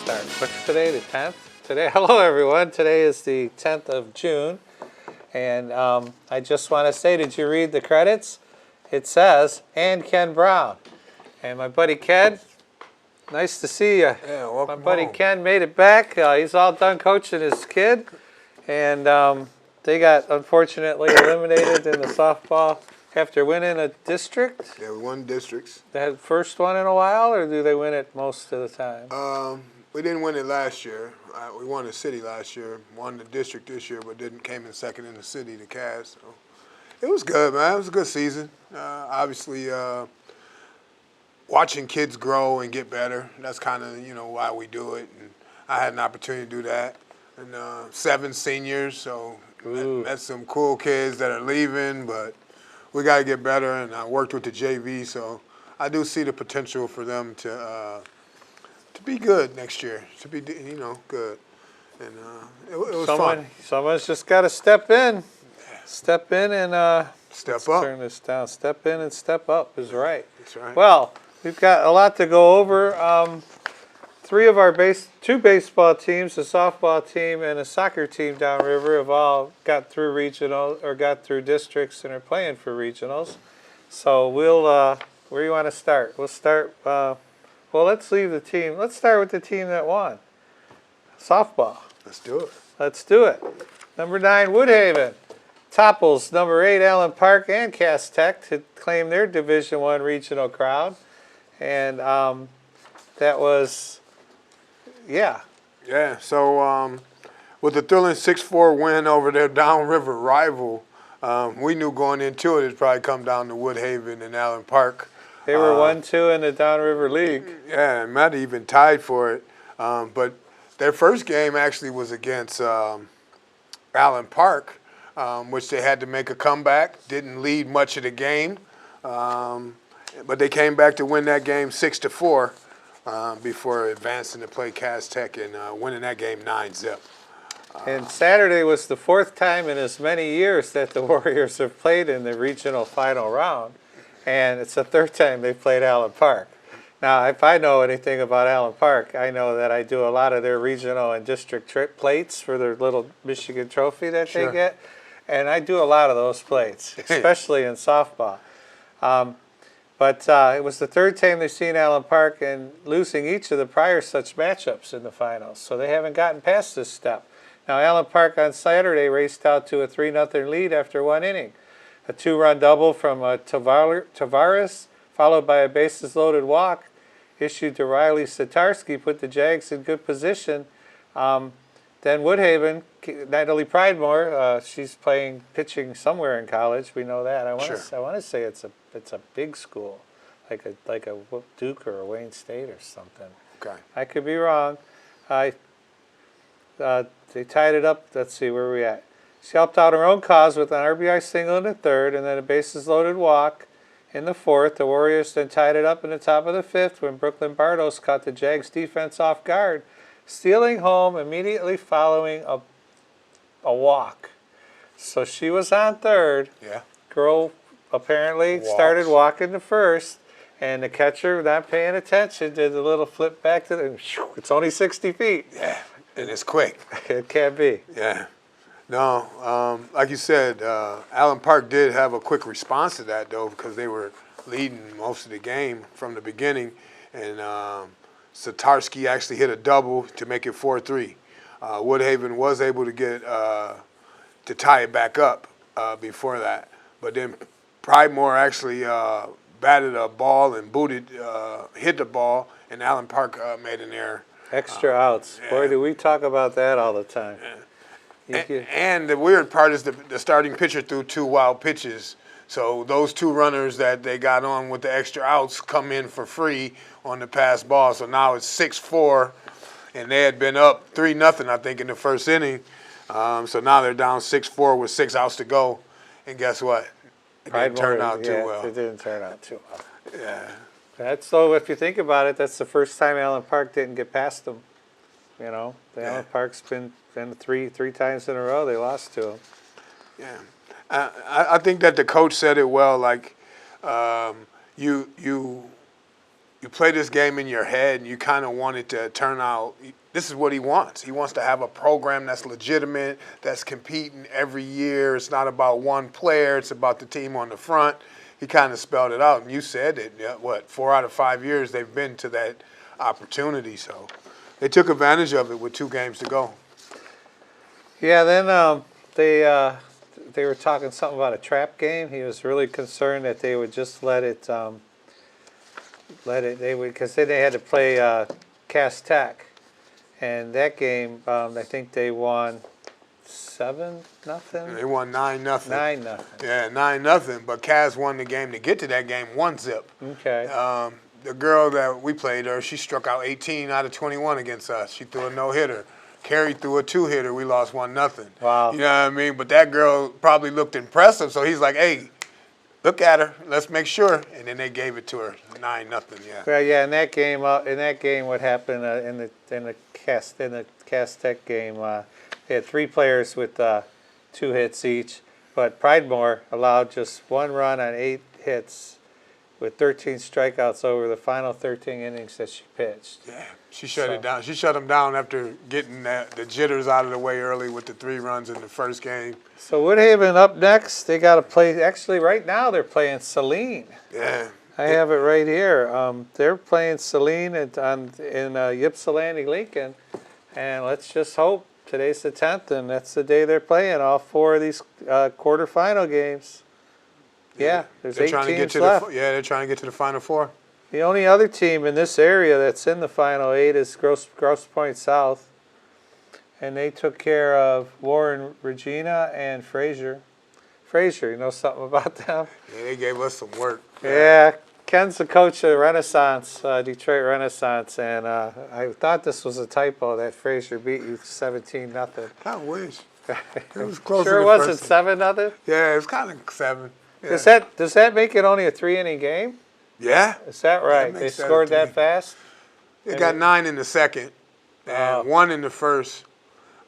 start. What's today, the 10th? Today, hello everyone. Today is the 10th of June. And I just want to say, did you read the credits? It says, and Ken Brown. And my buddy Ken, nice to see you. Yeah, welcome My buddy home. Ken made it back. He's all done coaching his kid. And they got, unfortunately, eliminated in the softball after winning a district. Yeah, we won districts. They had first one in a while, or do they win it most of the time? We didn't win it last year. We won the city last year, won the district this year, but came in second in the city, the Cavs. So it was good, man. It was a good season. Obviously, watching kids grow and get better, that's kind of, why we do it. And I had an opportunity to do that. And 7 seniors, so that's some cool kids that are leaving, but we got to get better. And I worked with the JV, so I do see the potential for them to be good next year, to be, good. And it was fun. Someone's just got to step in. Step in and Step up. turn this down. Step in and step up is right. That's right. Well, we've got a lot to go over. Two baseball teams, a softball team and a soccer team downriver have all got through regional or got through districts and are playing for regionals. So we'll, where do you want to start? We'll start, let's leave the team. Let's start with the team that won. Softball. Let's do it. Let's do it. Number 9, Woodhaven. Topples, number 8, Allen Park and Cass Tech to claim their Division I regional crowd. And that was, yeah. Yeah, so with the thrilling 6-4 win over their downriver rival, we knew going into it it'd probably come down to Woodhaven and Allen Park. They were 1-2 in the Downriver League. Yeah, and might have even tied for it. But their first game actually was against Allen Park, which they had to make a comeback. Didn't lead much of the game, but they came back to win that game 6-4 before advancing to play Cass Tech and winning that game 9-0. And Saturday was the 4th time in as many years that the Warriors have played in the regional final round. And it's the 3rd time they played Allen Park. Now, if I know anything about Allen Park, I know that I do a lot of their regional and district plates for their little Michigan trophy that they get. And I do a lot of those plates, especially in softball. But it was the 3rd time they've seen Allen Park and losing each of the prior such matchups in the finals. So they haven't gotten past this step. Now, Allen Park on Saturday raced out to a 3-0 lead after 1 inning. A 2-run double from Tavares, followed by a bases-loaded walk, issued to Riley Satarski, put the Jags in good position. Then Woodhaven, Natalie Pridemore, she's pitching somewhere in college. We know that. I want to say it's a big school, like a Duke or a Wayne State or something. Okay. I could be wrong. They tied it up. Let's see, where are we at? She helped out her own cause with an RBI single in the 3rd and then a bases-loaded walk in the 4th. The Warriors then tied it up in the top of the 5th when Brooklyn Bardos caught the Jags' defense off guard, stealing home immediately following a walk. So she was on 3rd. Yeah. Girl apparently started walking to 1st, and the catcher, not paying attention, did a little flip back to the. It's only 60 feet. Yeah, and it's quick. It can't be. Yeah. No, like you said, Allen Park did have a quick response to that, though, because they were leading most of the game from the beginning. And Satarski actually hit a double to make it 4-3. Woodhaven was able to get to tie it back up before that. But then Pridemore actually batted a ball and hit the ball, and Allen Park made an error. Extra outs. Yeah. Boy, do we talk about that all the time. Yeah. And the weird part is the starting pitcher threw 2 wild pitches. So those 2 runners that they got on with the extra outs come in for free on the pass ball. So now it's 6-4, and they had been up 3-0, I think, in the 1st inning. So now they're down 6-4 with 6 outs to go. And guess what? It didn't turn out too well. It didn't turn out too well. Yeah. So if you think about it, that's the first time Allen Park didn't get past them. Allen Park's been three times in a row they lost to him. Yeah, I think that the coach said it well. Like, you you play this game in your head and you kind of want it to turn out. This is what he wants. He wants to have a program that's legitimate, that's competing every year. It's not about one player. It's about the team on the front. He kind of spelled it out, and you said it. 4 out of 5 years they've been to that opportunity. So they took advantage of it with 2 games to go. Yeah, then they were talking something about a trap game. He was really concerned that they would just let it because then they had to play Cass Tech, and that game I think they won 7-0. They won 9-0. 9-0. Yeah, 9-0. But Cass won the game to get to that game 1-0. Okay. The girl that we played her, she struck out 18 out of 21 against us. She threw a no-hitter. Carey threw a 2-hitter. We lost 1-0. Wow. You know what I mean? But that girl probably looked impressive, so he's like, "Hey, look at her. Let's make sure." And then they gave it to her 9-0. Yeah. Well, yeah. In that game, what happened in the Cass Tech game? They had 3 players with 2 hits each, but Pridemore allowed just 1 run on 8 hits, with 13 strikeouts over the final 13 innings that she pitched. Yeah, she shut it down. She shut them down after getting the jitters out of the way early with the 3 runs in the first game. So Woodhaven up next. They got to play. Actually, right now they're playing Saline. Yeah. I have it right here. They're playing Saline in Ypsilanti Lincoln, and let's just hope today's the 10th, and that's the day they're playing all 4 of these quarterfinal games. Yeah, there's 8 teams left. They're trying to get to the Final Four. The only other team in this area that's in the Final 8 is Grosse Pointe South, and they took care of Warren Regina and Fraser. Fraser, you know something about them? Yeah, they gave us some work. Yeah, Ken's the coach of Renaissance, Detroit Renaissance, and I thought this was a typo that Fraser beat you 17-0. I wish. It was close. Sure, was it 7-0? Yeah, it was kind of 7. Yeah. Does that make it only a 3-inning game? Yeah. Is that right? They scored that fast? They got 9 in the second and 1 in the first.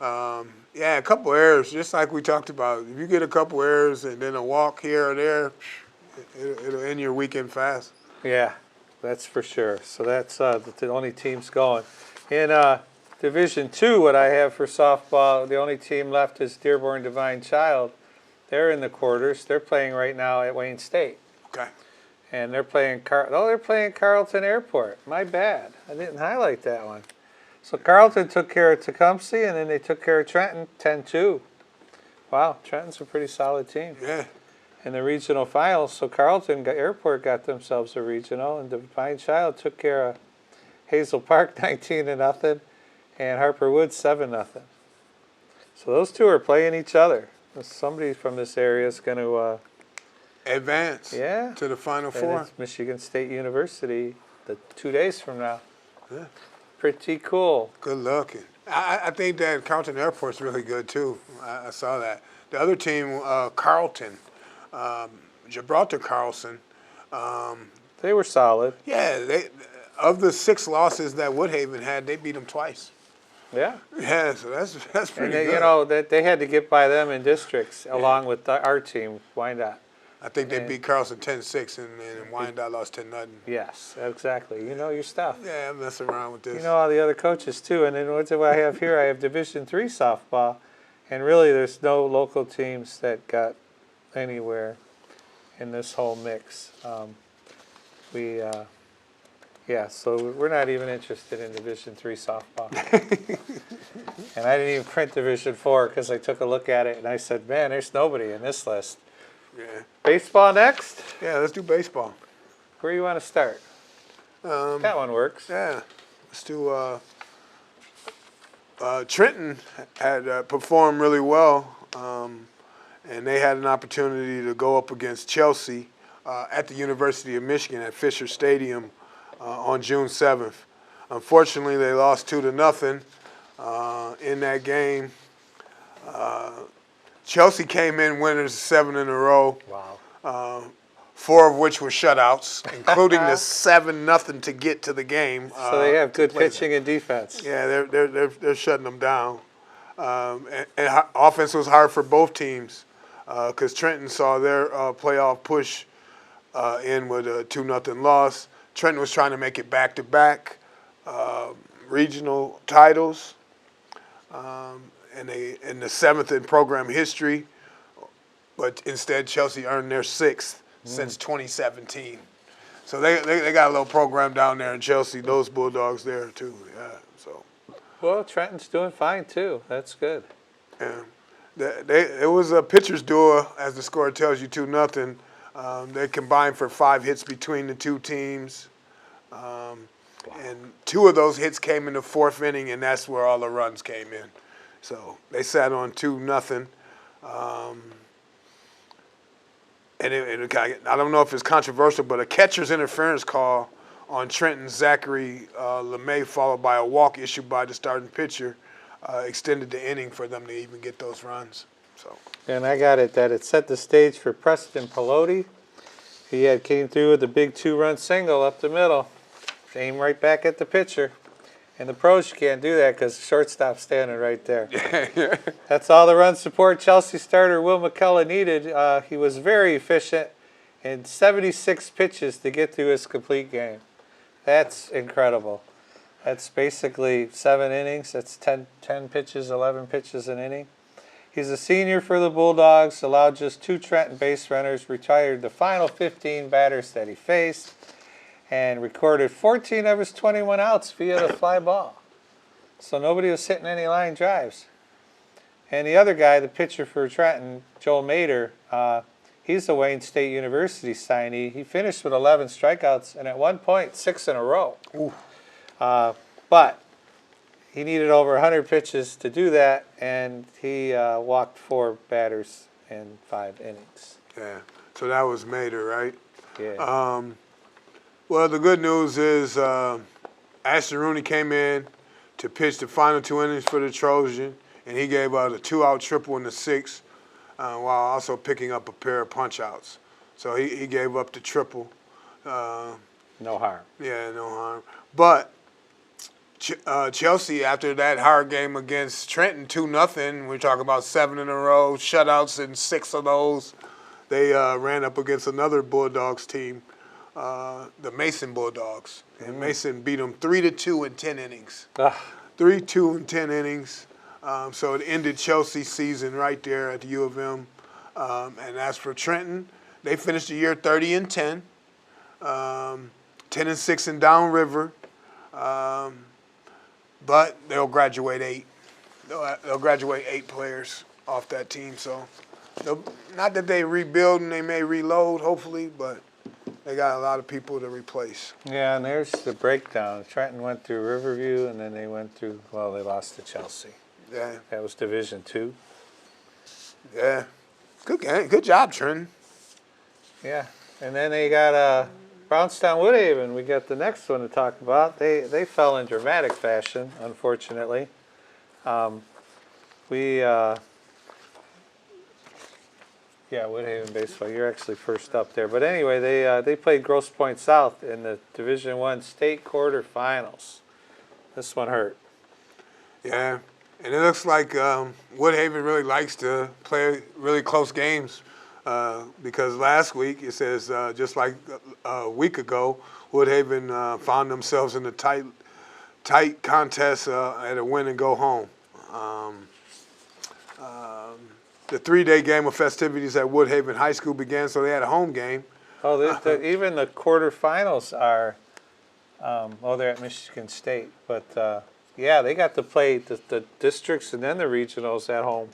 Yeah, a couple errors, just like we talked about. If you get a couple errors and then a walk here or there, it'll end your weekend fast. Yeah, that's for sure. So that's the only teams going. In Division II, what I have for softball, the only team left is Dearborn Divine Child. They're in the quarters. They're playing right now at Wayne State. Okay. And they're playing they're playing Carleton Airport. My bad. I didn't highlight that one. So Carleton took care of Tecumseh, and then they took care of Trenton 10-2. Wow, Trenton's a pretty solid team. Yeah. In the regional finals, so Carleton Airport got themselves a regional, and Divine Child took care of Hazel Park 19-0, and Harper Woods 7-0. So those 2 are playing each other. Somebody from this area is going to advance to the Final and Four. It's Michigan State University 2 days from now. Yeah. Pretty cool. Good looking. I think that Carleton Airport's really good, too. I saw that. The other team, Carleton, Gibraltar Carlson. They were solid. Yeah, of the 6 losses that Woodhaven had, they beat them twice. Yeah. Yeah, so that's pretty good. You know, they had to get by them in districts along with our team, Wyandotte. I think they beat Carlson 10-6, and Wyandotte lost 10-0. Yes, exactly. You know your stuff. Yeah, I'm messing around with this. You know all the other coaches, too. And then what do I have here? I have Division III softball. And really, there's no local teams that got anywhere in this whole mix. So we're not even interested in Division III softball. And I didn't even print Division IV because I took a look at it and I said, man, there's nobody in this list. Yeah. Baseball next? Yeah, let's do baseball. Where do you want to start? That one works. Yeah. Let's do Trenton had performed really well, and they had an opportunity to go up against Chelsea at the University of Michigan at Fisher Stadium on June 7th. Unfortunately, they lost 2-0 in that game. Chelsea came in winners 7 in a row. Wow. 4 of which were shutouts, including the 7-0 to get to the game. So they have good pitching and defense. Yeah, they're shutting them down. And offense was hard for both teams because Trenton saw their playoff push in with a 2-0 loss. Trenton was trying to make it back-to-back regional titles, and in the 7th in program history. But instead, Chelsea earned their 6th since 2017. So they got a little program down there in Chelsea. Those Bulldogs there too. Yeah. So. Well, Trenton's doing fine too. That's good. Yeah. It was a pitcher's duel, as the score tells you, 2-0. They combined for 5 hits between the two teams. And 2 of those hits came in the 4th inning, and that's where all the runs came in. So they sat on 2-0. And I don't know if it's controversial, but a catcher's interference call on Trenton's Zachary LeMay, followed by a walk issued by the starting pitcher, extended the inning for them to even get those runs. So. And I got it that it set the stage for Preston Pelote. He came through with a big 2-run single up the middle, aimed right back at the pitcher. In the pros, you can't do that because the shortstop's standing right there. That's all the run support Chelsea starter Will McCullough needed. He was very efficient in 76 pitches to get through his complete game. That's incredible. That's basically 7 innings. That's 10 pitches, 11 pitches an inning. He's a senior for the Bulldogs, allowed just 2 Trenton base runners, retired the final 15 batters that he faced, and recorded 14 of his 21 outs via the fly ball. So nobody was hitting any line drives. And the other guy, the pitcher for Trenton, Joel Mader, he's a Wayne State University signee. He finished with 11 strikeouts and at one point 6 in a row. But he needed over 100 pitches to do that, and he walked 4 batters in 5 innings. Yeah, so that was Mader, right? Yeah. Well, the good news is Ashton Rooney came in to pitch the final 2 innings for the Trojan, and he gave out a 2-out triple in the 6th, while also picking up a pair of punch-outs. So he gave up the triple. No harm. Yeah, no harm. But Chelsea, after that hard game against Trenton, 2-0, we're talking about 7 in a row, shutouts in 6 of those. They ran up against another Bulldogs team, the Mason Bulldogs. And Mason beat them 3-2 in 10 innings. 3-2 in 10 innings. So it ended Chelsea's season right there at the U of M. And as for Trenton, they finished the year 30-10, 10-6 in Downriver. But they'll graduate 8. They'll graduate 8 players off that team. So not that they rebuild and they may reload, hopefully, but they got a lot of people to replace. Yeah, and there's the breakdown. Trenton went through Riverview, and then they went through, well, they lost to Chelsea. Yeah. That was Division II. Yeah. Good game. Good job, Trenton. Yeah. And then they got Brownstown Woodhaven. We got the next one to talk about. They fell in dramatic fashion, unfortunately. Yeah, Woodhaven baseball. You're actually first up there. But anyway, they played Grosse Pointe South in the Division I state quarterfinals. This one hurt. Yeah, and it looks like Woodhaven really likes to play really close games because last week, it says just like a week ago, Woodhaven found themselves in a tight contest at a win and go home. The 3-day game of festivities at Woodhaven High School began, so they had a home game. Oh, even the quarterfinals are, they're at Michigan State. But, yeah, they got to play the districts and then the regionals at home.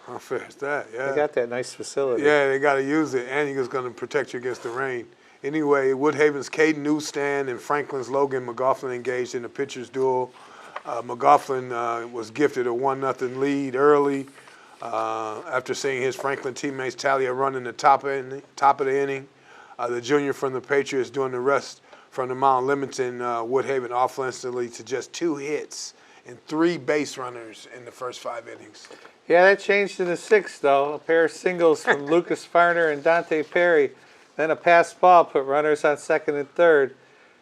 How fair is that? Yeah. They got that nice facility. Yeah, they got to use it, and it's going to protect you against the rain. Anyway, Woodhaven's Caden Newstand and Franklin's Logan McGoughlin engaged in a pitcher's duel. McGoughlin was gifted a 1-0 lead early. After seeing his Franklin teammates tally a run in the top of the inning, the junior from the Patriots doing the rest from the Mount Leamington Woodhaven offensively to just 2 hits and 3 base runners in the first 5 innings. Yeah, that changed in the 6th, though. A pair of singles from Lucas Farner and Dante Perry. Then a pass ball put runners on 2nd and 3rd.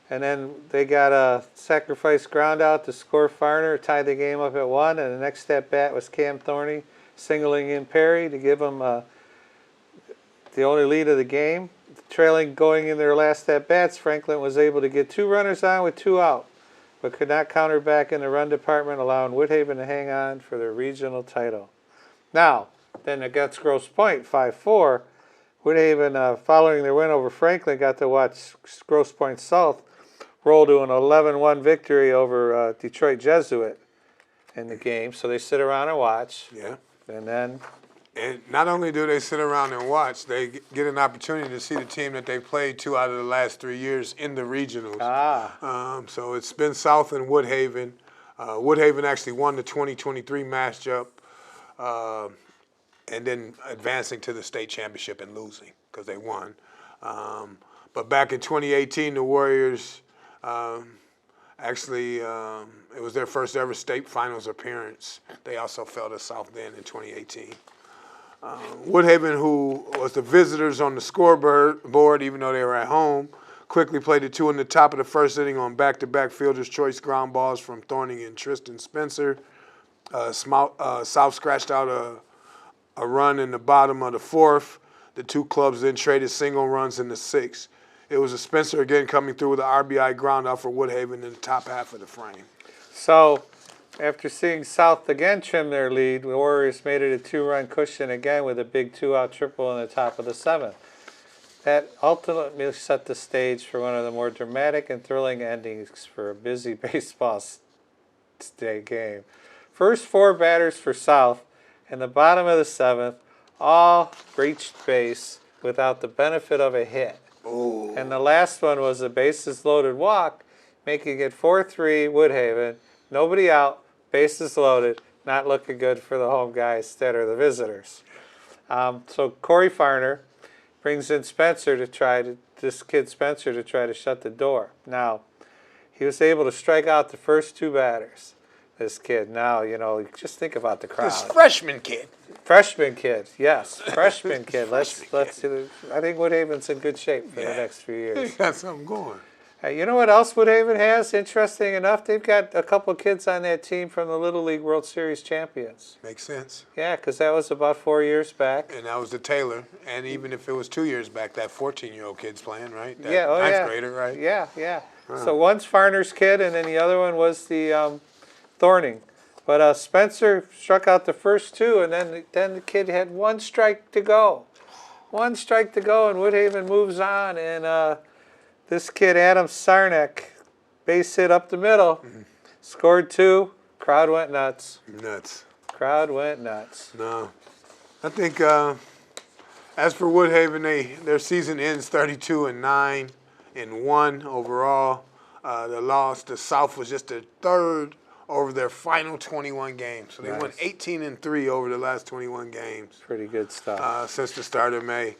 And then they got a sacrifice ground out to score Farner, tied the game up at 1. And the next at bat was Cam Thorney singling in Perry to give him the only lead of the game. trailing going in their last at-bats, Franklin was able to get 2 runners on with 2 out, but could not counter back in the run department, allowing Woodhaven to hang on for the regional title. Now, then against Grosse Pointe, 5-4, Woodhaven, following their win over Franklin, got to watch Grosse Pointe South roll to an 11-1 victory over Detroit Jesuit in the game. So they sit around and watch. Yeah. And then... And not only do they sit around and watch, they get an opportunity to see the team that they played 2 out of the last 3 years in the regionals. So it's been South and Woodhaven. Woodhaven actually won the 2023 matchup, and then advancing to the state championship and losing because they won. But back in 2018, the Warriors actually, it was their first ever state finals appearance. They also fell to South Bend in 2018. Woodhaven, who was the visitors on the scoreboard, even though they were at home, quickly played the 2 in the top of the first inning on back-to-back fielder's choice ground balls from Thorning and Tristan Spencer. South scratched out a run in the bottom of the 4th. The 2 clubs then traded single runs in the 6th. It was a Spencer again coming through with an RBI ground out for Woodhaven in the top half of the frame. So, after seeing South again trim their lead, the Warriors made it a 2-run cushion again with a big 2-out triple in the top of the 7th. That ultimately set the stage for one of the more dramatic and thrilling endings for a busy baseball day game. First 4 batters for South in the bottom of the 7th all reached base without the benefit of a hit. Oh. And the last one was a bases-loaded walk, making it 4-3 Woodhaven. Nobody out, bases loaded, not looking good for the home guys instead of the visitors. So Corey Farner brings in Spencer to try to, this kid Spencer, to try to shut the door. Now, he was able to strike out the first 2 batters. This kid, now, you know, just think about the crowd. This freshman kid. Freshman kid, yes, freshman kid. Let's. I think Woodhaven's in good shape for the next few years. They got something going. You know what else Woodhaven has? Interesting enough, they've got a couple of kids on that team from the Little League World Series champions. Makes sense. Yeah, because that was about 4 years back. And that was the Taylor. And even if it was 2 years back, that 14-year-old kid's playing, right? That Yeah, ninth grader, right? Yeah, yeah. So one's Farner's kid, and then the other one was the Thorning. But Spencer struck out the first 2, and then the kid had 1 strike to go. 1 strike to go, and Woodhaven moves on, and this kid, Adam Sarnek, base hit up the middle, scored 2, crowd went nuts. Nuts. Crowd went nuts. No. I think as for Woodhaven, their season ends 32-9 and 1 overall. The loss to South was just their 3rd over their final 21 games. So they won 18-3 over the last 21 games. Pretty good stuff. Since the start of May.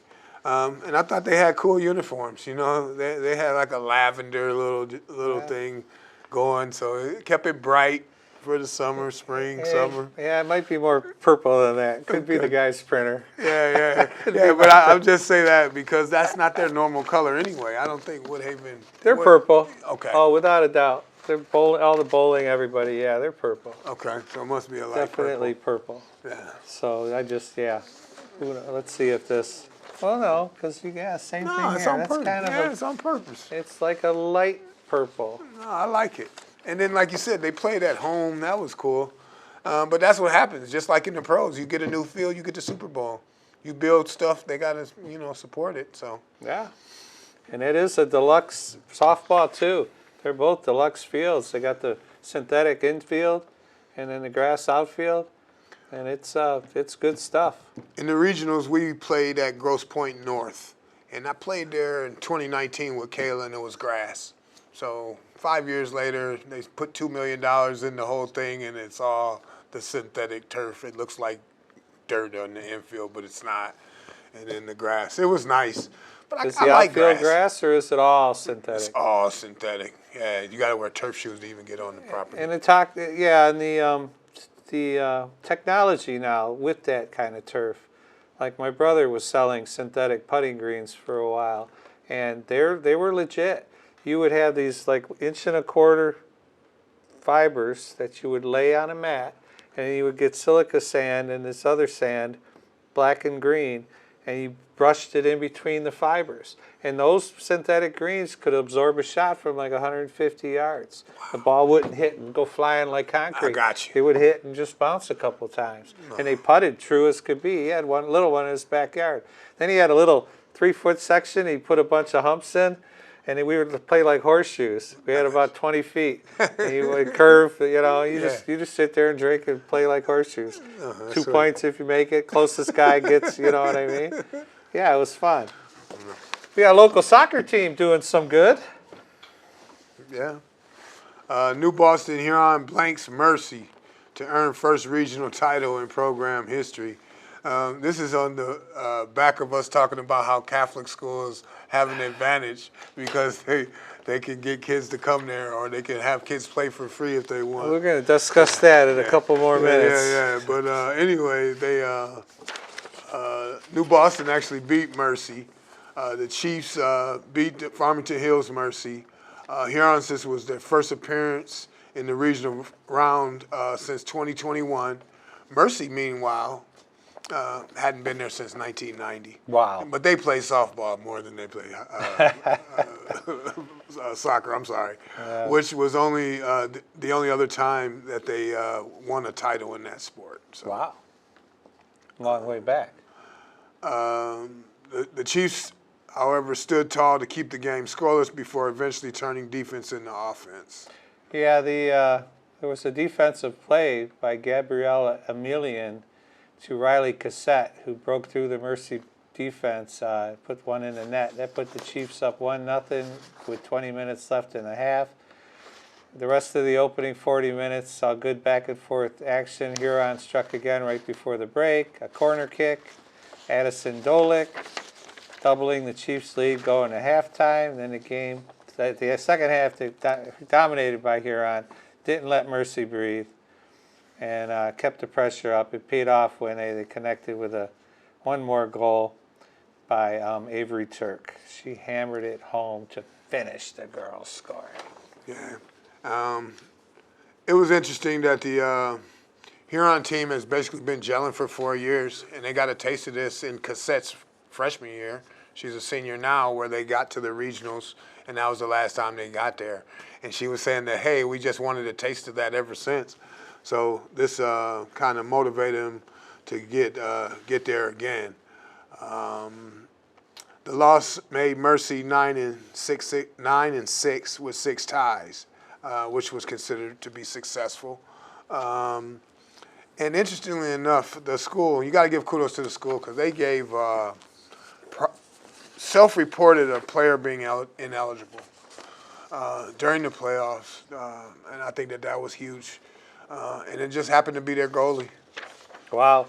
And I thought they had cool uniforms. You know, they had like a lavender little thing going, so it kept it bright for the summer, spring, summer. Yeah, it might be more purple than that. Could be the guy's printer. Yeah. But I'll just say that because that's not their normal color anyway. I don't think Woodhaven. They're purple. Okay. Oh, without a doubt. They're bowling, all the bowling, everybody. Yeah, they're purple. Okay, so it must be a light Definitely purple. Yeah. So I just let's see if this. Well, no, because same thing No, it's here. on That's purpose. kind of Yeah, it's on purpose. It's like a light purple. No, I like it. And then, like you said, they played at home. That was cool. But that's what happens. Just like in the pros, you get a new field, you get the Super Bowl. You build stuff, they got to, support it. So. Yeah. And it is a deluxe softball, too. They're both deluxe fields. They got the synthetic infield and then the grass outfield. And it's good stuff. In the regionals, we played at Grosse Pointe North. And I played there in 2019 with Kayla, and it was grass. So 5 years later, they put $2 million in the whole thing, and it's all the synthetic turf. It looks like dirt on the infield, but it's not. And then the grass. It was nice. But Is I the like outfield grass. grass, or is it all synthetic? It's all synthetic. Yeah, you got to wear turf shoes to even get on the property. And the technology now with that kind of turf, like my brother was selling synthetic putting greens for a while, and they were legit. You would have these like 1.25 inch fibers that you would lay on a mat, and you would get silica sand and this other sand, black and green, and you brushed it in between the fibers. And those synthetic greens could absorb a shot from like 150 yards. Wow. The ball wouldn't hit and go flying like concrete. I got you. It would hit and just bounce a couple times. And they putted true as could be. He had one little one in his backyard. Then he had a little 3-foot section. He put a bunch of humps in. And we would play like horseshoes. We had about 20 feet. And you would curve, you know, you just sit there and drink and play like horseshoes. 2 points if you make it. Closest guy gets, you know what I mean? Yeah, it was fun. We got a local soccer team doing some good. Yeah. New Boston Huron blanks Mercy to earn first regional title in program history. This is on the back of us talking about how Catholic schools have an advantage because they can get kids to come there, or they can have kids play for free if they want. We're going to discuss that in a couple more minutes. Yeah. But anyway, they New Boston actually beat Mercy. The Chiefs beat the Farmington Hills Mercy. Hurons, this was their first appearance in the regional round since 2021. Mercy, meanwhile, hadn't been there since 1990. Wow. But they play softball more than they play soccer, I'm sorry, which was only the only other time that they won a title in that sport. So. Wow. Long way back. The Chiefs, however, stood tall to keep the game scoreless before eventually turning defense into offense. Yeah, there was a defensive play by Gabriella Emilian to Riley Cassette, who broke through the Mercy defense, put one in the net. That put the Chiefs up 1-0 with 20 minutes left in the half. The rest of the opening 40 minutes saw good back and forth action. Huron struck again right before the break. A corner kick. Addison Dolick doubling the Chiefs' lead going to halftime. Then the second half, they dominated by Huron. Didn't let Mercy breathe. And kept the pressure up. It paid off when they connected with one more goal by Avery Turk. She hammered it home to finish the girls' scoring. Yeah. It was interesting that the Huron team has basically been gelling for 4 years, and they got a taste of this in Cassette's freshman year. She's a senior now, where they got to the regionals, and that was the last time they got there. And she was saying that, hey, we just wanted a taste of that ever since. So this kind of motivated him to get there again. The loss made Mercy 9-6 with 6 ties, which was considered to be successful. And interestingly enough, the school, you got to give kudos to the school because they gave self-reported a player being ineligible during the playoffs, and I think that was huge. And it just happened to be their goalie. Wow.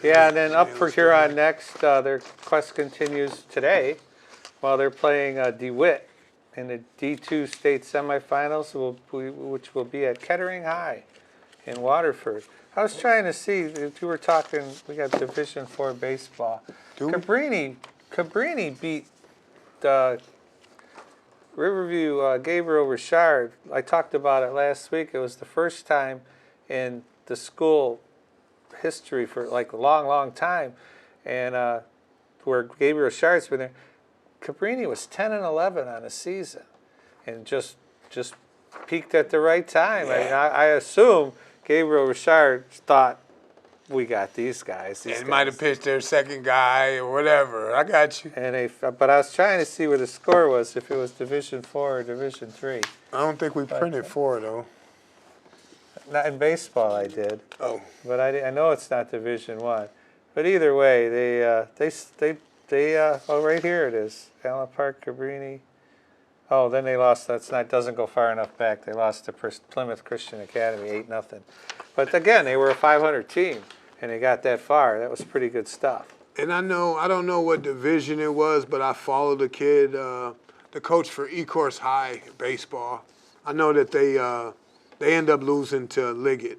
Yeah, and then up for Huron. Huron next. Their quest continues today while they're playing DeWitt in the D2 state semifinals, which will be at Kettering High in Waterford. I was trying to see if you were talking. We got Division IV baseball. Cabrini beat Riverview Gabriel Richard. I talked about it last week. It was the first time in the school history for like a long time, and where Gabriel Richard's been there. Cabrini was 10-11 on the season, and just peaked at the right time. Yeah. I assume Gabriel Richard thought, we got these guys. And might have pitched their second guy or whatever. I got you. And but I was trying to see what the score was, if it was Division IV or Division III. I don't think we printed 4 though. Not in baseball, I did. Oh. But I know it's not Division I. But either way, they oh, right here it is. Allen Park, Cabrini. Oh, then they lost. Doesn't go far enough back. They lost to Plymouth Christian Academy 8-0. But again, they were a 500 team, and they got that far. That was pretty good stuff. And I don't know what division it was, but I followed the kid, the coach for Ecorse High baseball. I know that they end up losing to Liggett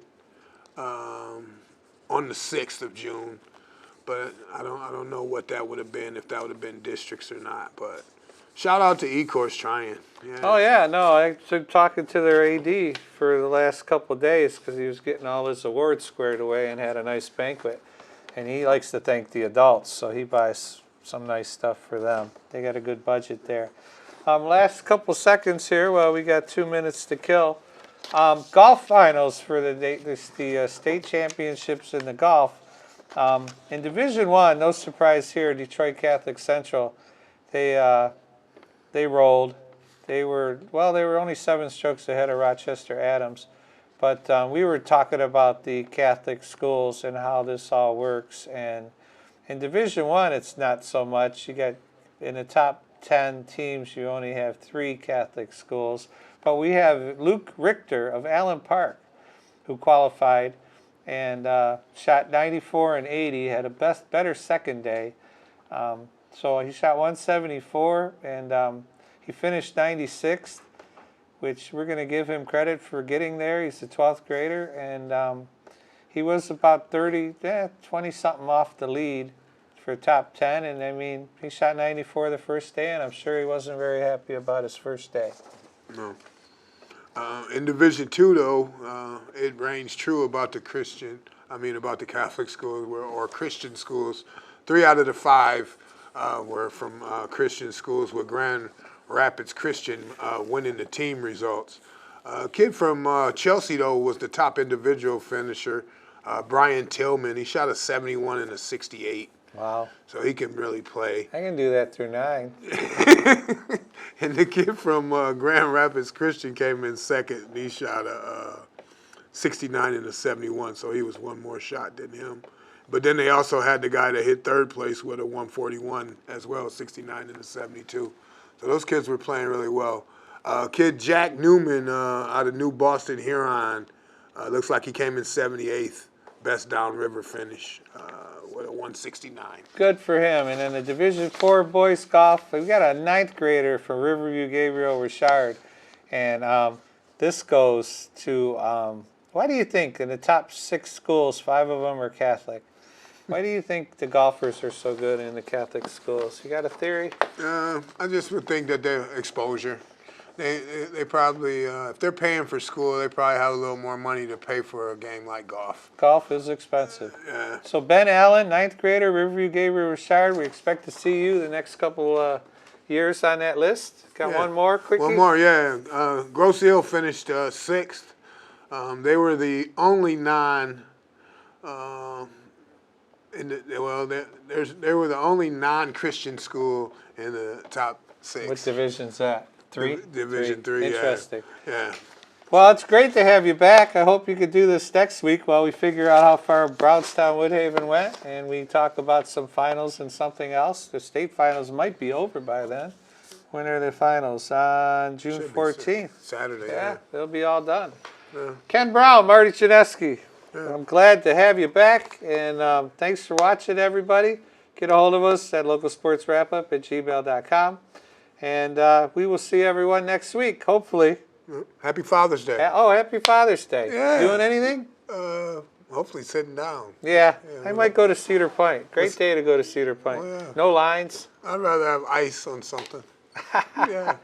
on the 6th of June, but I don't know what that would have been, if that would have been districts or not. But shout out to Ecorse trying. Yeah. Oh yeah, no, I've been talking to their AD for the last couple of days because he was getting all his awards squared away and had a nice banquet. And he likes to thank the adults, so he buys some nice stuff for them. They got a good budget there. Last couple seconds here. Well, we got 2 minutes to kill. Golf finals for the state championships in the golf. In Division I, no surprise here, Detroit Catholic Central, they rolled. They were only 7 strokes ahead of Rochester Adams. But we were talking about the Catholic schools and how this all works. And in Division I, it's not so much. You got in the top 10 teams, you only have 3 Catholic schools. But we have Luke Richter of Allen Park, who qualified and shot 94 and 80. Had a better second day. So he shot 174 and he finished 96th. Which we're going to give him credit for getting there. He's a 12th grader, and he was about 20-something off the lead for top 10. And, I mean, he shot 94 the first day, and I'm sure he wasn't very happy about his first day. No. In Division II, though, it reigns true about the Catholic schools or Christian schools. 3 out of the 5 were from Christian schools, with Grand Rapids Christian winning the team results. A kid from Chelsea, though, was the top individual finisher, Brian Tillman. He shot a 71 and a 68. Wow. So he can really play. I can do that through 9. And the kid from Grand Rapids Christian came in second, and he shot a 69 and a 71, so he was one more shot than him. But then they also had the guy that hit 3rd place with a 141 as well, 69 and a 72. So those kids were playing really well. Kid Jack Newman out of New Boston Huron, looks like he came in 78th, best downriver finish with a 169. Good for him. And in the Division IV boys golf, we've got a 9th grader from Riverview, Gabriel Richard. And this goes to, why do you think in the top 6 schools, 5 of them are Catholic? Why do you think the golfers are so good in the Catholic schools? You got a theory? I just would think that their exposure. They probably, if they're paying for school, they probably have a little more money to pay for a game like golf. Golf is expensive. Yeah. So Ben Allen, 9th grader, Riverview Gabriel Richard, we expect to see you the next couple years on that list. Got one more quickly? One more, yeah. Grosse Ile finished 6th. They were the only they were the only non-Christian school in the top 6. What division's that? 3? Division 3, Interesting. Yeah. Well, it's great to have you back. I hope you could do this next week while we figure out how far Brownstown Woodhaven went and we talk about some finals and something else. The state finals might be over by then. When are the finals? On June 14th. Saturday, Yeah, they'll be all done. Yeah. Ken Brown, Marty Chinesky. Yeah. I'm glad to have you back, and thanks for watching, everybody. Get a hold of us at localsportswrapup@gmail.com, and we will see everyone next week, hopefully. Happy Father's Day. Oh, happy Father's Day. Yeah. Doing anything? Hopefully sitting down. Yeah, I might go to Cedar Point. Great day to go to Cedar Point. Oh, yeah. No lines. I'd rather have ice on something. Yeah.